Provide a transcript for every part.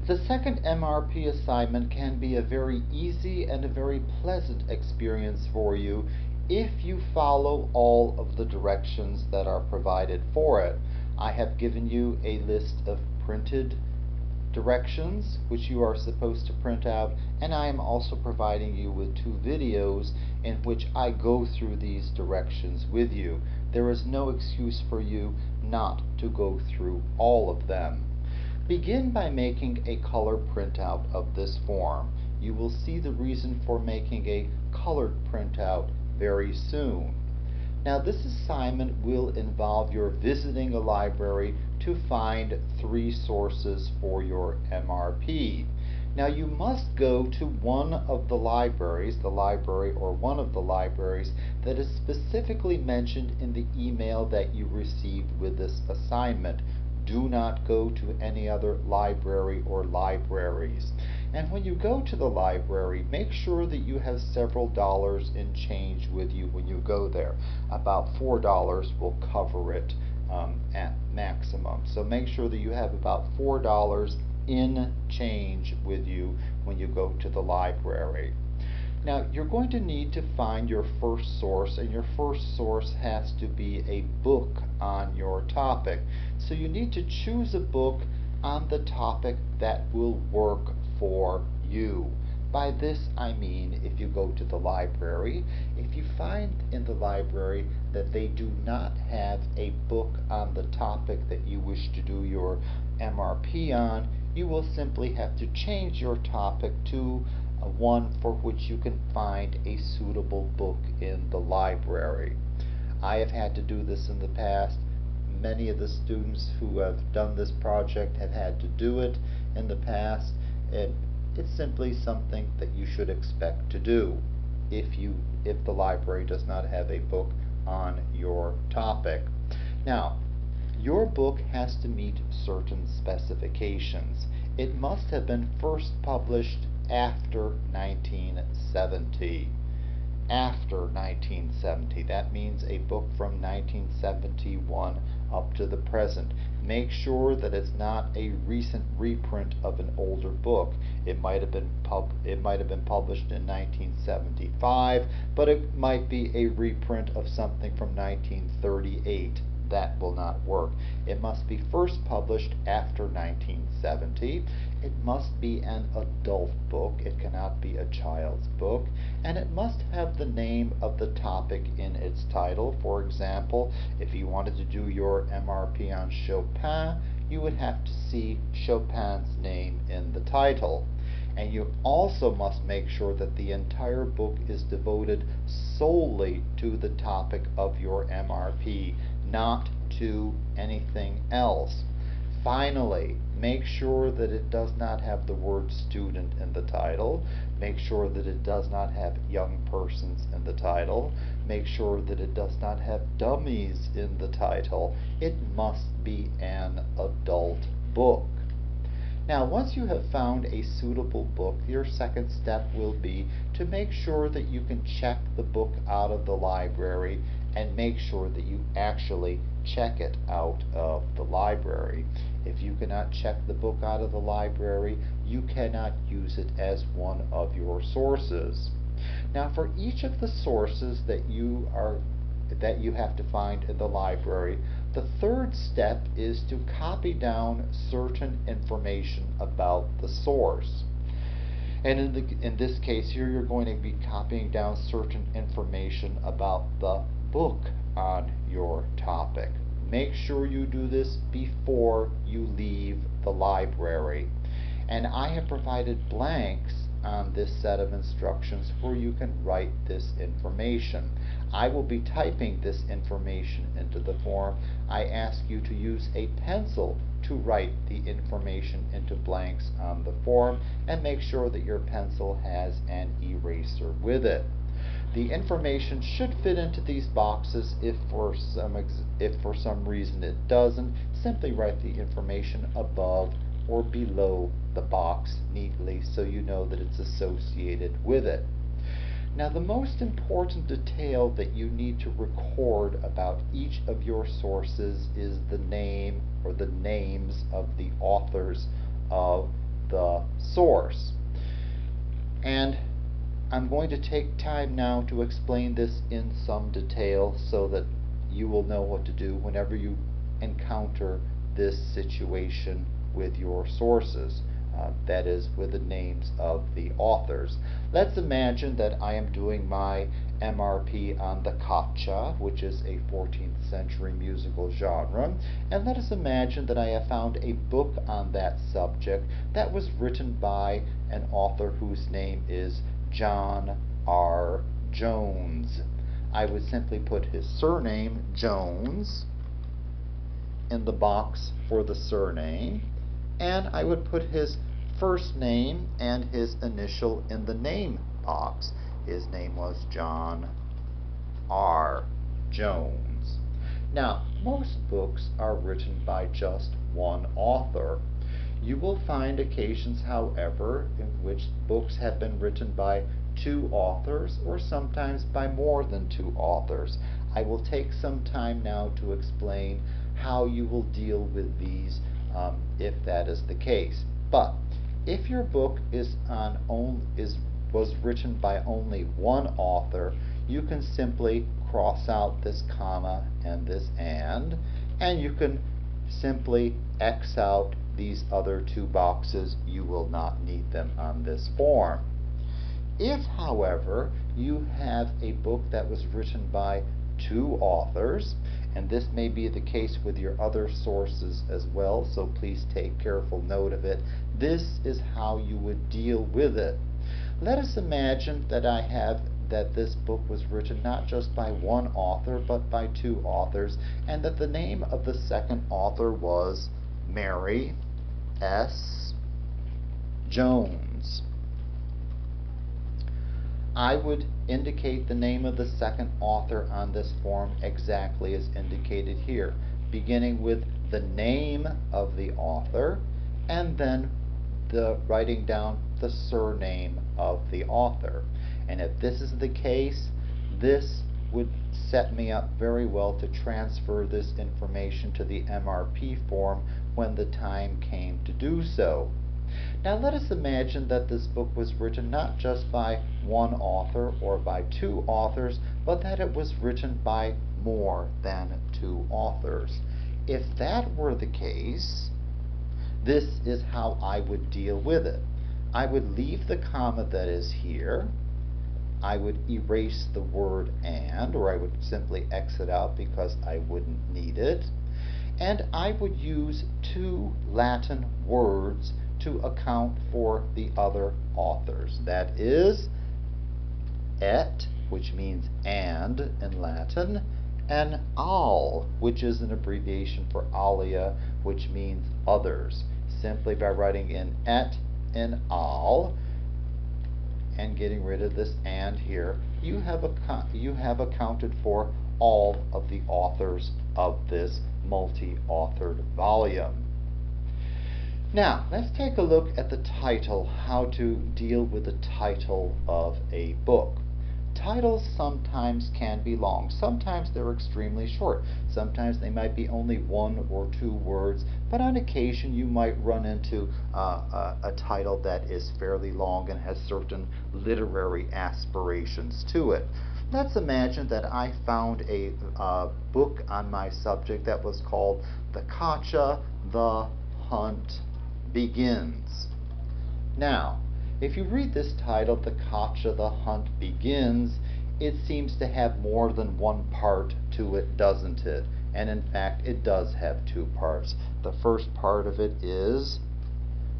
The second MRP assignment can be a very easy and a very pleasant experience for you if you follow all of the directions that are provided for it. I have given you a list of printed directions which you are supposed to print out, and I am also providing you with 2 videos in which I go through these directions with you. There is no excuse for you not to go through all of them. Begin by making a color printout of this form. You will see the reason for making a colored printout very soon. Now, this assignment will involve your visiting a library to find 3 sources for your MRP. Now, you must go to one of the libraries, the library or one of the libraries that is specifically mentioned in the email that you received with this assignment. Do not go to any other library or libraries. And when you go to the library, make sure that you have several dollars in change with you when you go there. About $4 will cover it at maximum. So make sure that you have about $4 in change with you when you go to the library. Now, you're going to need to find your first source, and your first source has to be a book on your topic. So you need to choose a book on the topic that will work for you. By this I mean, if you go to the library, if you find in the library that they do not have a book on the topic that you wish to do your MRP on, you will simply have to change your topic to one for which you can find a suitable book in the library. I have had to do this in the past. Many of the students who have done this project have had to do it in the past. It's simply something that you should expect to do if the library does not have a book on your topic. Now, your book has to meet certain specifications. It must have been first published after 1970. After 1970. That means a book from 1971 up to the present. Make sure that it's not a recent reprint of an older book. It might have been published in 1975, but it might be a reprint of something from 1938. That will not work. It must be first published after 1970. It must be an adult book. It cannot be a child's book. And it must have the name of the topic in its title. For example, if you wanted to do your MRP on Chopin, you would have to see Chopin's name in the title. And you also must make sure that the entire book is devoted solely to the topic of your MRP, not to anything else. Finally, make sure that it does not have the word student in the title. Make sure that it does not have young persons in the title. Make sure that it does not have dummies in the title. It must be an adult book. Now, once you have found a suitable book, your second step will be to make sure that you can check the book out of the library and make sure that you actually check it out of the library. If you cannot check the book out of the library, you cannot use it as one of your sources. Now, for each of the sources that you have to find in the library, the third step is to copy down certain information about the source. And in this case here, you're going to be copying down certain information about the book on your topic. Make sure you do this before you leave the library. And I have provided blanks on this set of instructions where you can write this information. I will be typing this information into the form. I ask you to use a pencil to write the information into blanks on the form, and make sure that your pencil has an eraser with it. The information should fit into these boxes. If for some reason it doesn't, simply write the information above or below the box neatly so you know that it's associated with it. Now, the most important detail that you need to record about each of your sources is the name or the names of the authors of the source. And I'm going to take time now to explain this in some detail so that you will know what to do whenever you encounter this situation with your sources, that is, with the names of the authors. Let's imagine that I am doing my MRP on the Caccia, which is a 14th century musical genre, and let us imagine that I have found a book on that subject that was written by an author whose name is John R. Jones. I would simply put his surname, Jones, in the box for the surname, and I would put his first name and his initial in the name box. His name was John R. Jones. Now, most books are written by just one author. You will find occasions, however, in which books have been written by two authors or sometimes by more than two authors. I will take some time now to explain how you will deal with these if that is the case. But if your book was written by only one author, you can simply cross out this comma and this and you can simply X out these other two boxes. You will not need them on this form. If, however, you have a book that was written by two authors, and this may be the case with your other sources as well, so please take careful note of it, this is how you would deal with it. Let us imagine that this book was written not just by one author, but by two authors, and that the name of the second author was Mary S. Jones. I would indicate the name of the second author on this form exactly as indicated here, beginning with the name of the author and then writing down the surname of the author. And if this is the case, this would set me up very well to transfer this information to the MRP form when the time came to do so. Now let us imagine that this book was written not just by one author or by two authors, but that it was written by more than two authors. If that were the case, this is how I would deal with it. I would leave the comma that is here. I would erase the word and, or I would simply X it out because I wouldn't need it. And I would use two Latin words to account for the other authors. That is et, which means and in Latin, and al, which is an abbreviation for alia, which means others. Simply by writing in et and al and getting rid of this and here, you have accounted for all of the authors of this multi-authored volume. Now, let's take a look at the title, how to deal with the title of a book. Titles sometimes can be long. Sometimes they're extremely short. Sometimes they might be only one or two words, but on occasion you might run into a title that is fairly long and has certain literary aspirations to it. Let's imagine that I found a book on my subject that was called The Caccia, The Hunt Begins. Now, if you read this title, The Caccia, The Hunt Begins, it seems to have more than one part to it, doesn't it? And in fact, it does have two parts. The first part of it is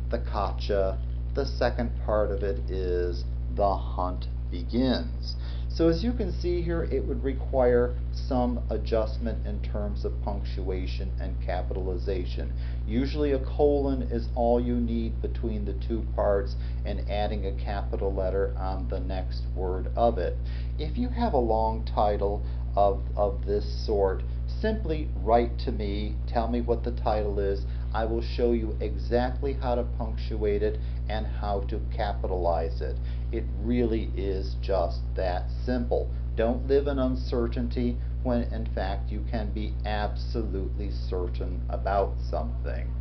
The Caccia. The second part of it is The Hunt Begins. So as you can see here, it would require some adjustment in terms of punctuation and capitalization. Usually a colon is all you need between the two parts and adding a capital letter on the next word of it. If you have a long title of this sort, simply write to me, tell me what the title is. I will show you exactly how to punctuate it and how to capitalize it. It really is just that simple. Don't live in uncertainty when in fact you can be absolutely certain about something.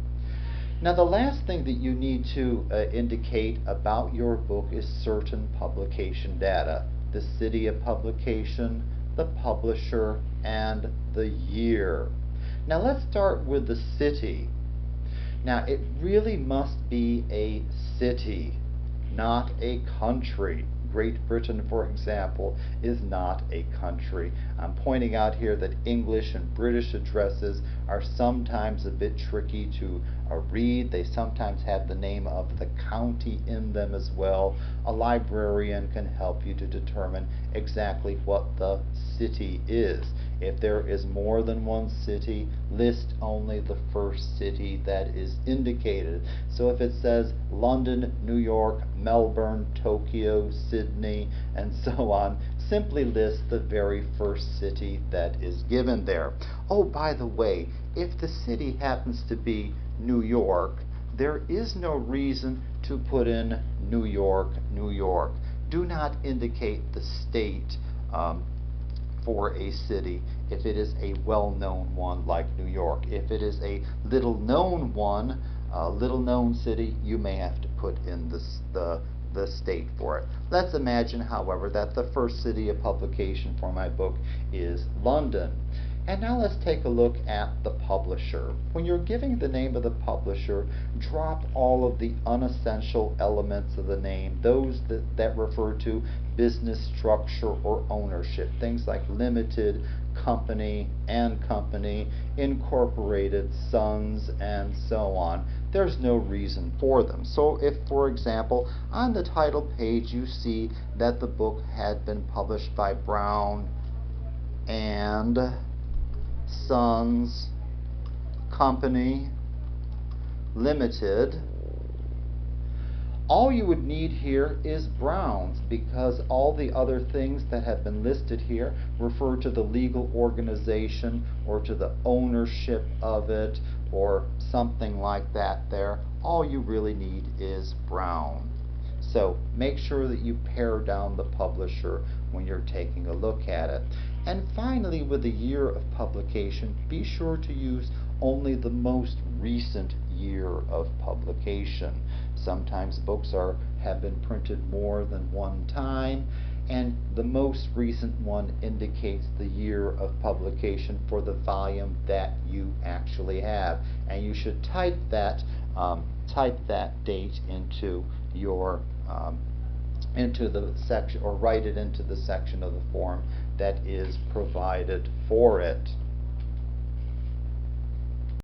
Now, the last thing that you need to indicate about your book is certain publication data: the city of publication, the publisher, and the year. Now, let's start with the city. Now, it really must be a city, not a country. Great Britain, for example, is not a country. I'm pointing out here that English and British addresses are sometimes a bit tricky to read. They sometimes have the name of the county in them as well. A librarian can help you to determine exactly what the city is. If there is more than one city, list only the first city that is indicated. So if it says London, New York, Melbourne, Tokyo, Sydney, and so on, simply list the very first city that is given there. Oh, by the way, if the city happens to be New York, there is no reason to put in New York, New York. Do not indicate the state for a city if it is a well-known one like New York. If it is a little-known one, a little-known city, you may have to put in the state for it. Let's imagine, however, that the first city of publication for my book is London. And now let's take a look at the publisher. When you're giving the name of the publisher, drop all of the unessential elements of the name, those that refer to business structure or ownership, things like limited, company, and company, incorporated, sons, and so on. There's no reason for them. So if, for example, on the title page you see that the book had been published by Brown and Sons Company Limited, all you would need here is Brown's, because all the other things that have been listed here refer to the legal organization or to the ownership of it or something like that there. All you really need is Brown. So make sure that you pare down the publisher when you're taking a look at it. And finally, with the year of publication, be sure to use only the most recent year of publication. Sometimes books have been printed more than one time, and the most recent one indicates the year of publication for the volume that you actually have. And you should type that date into your into the section, or write it into the section of the form that is provided for it.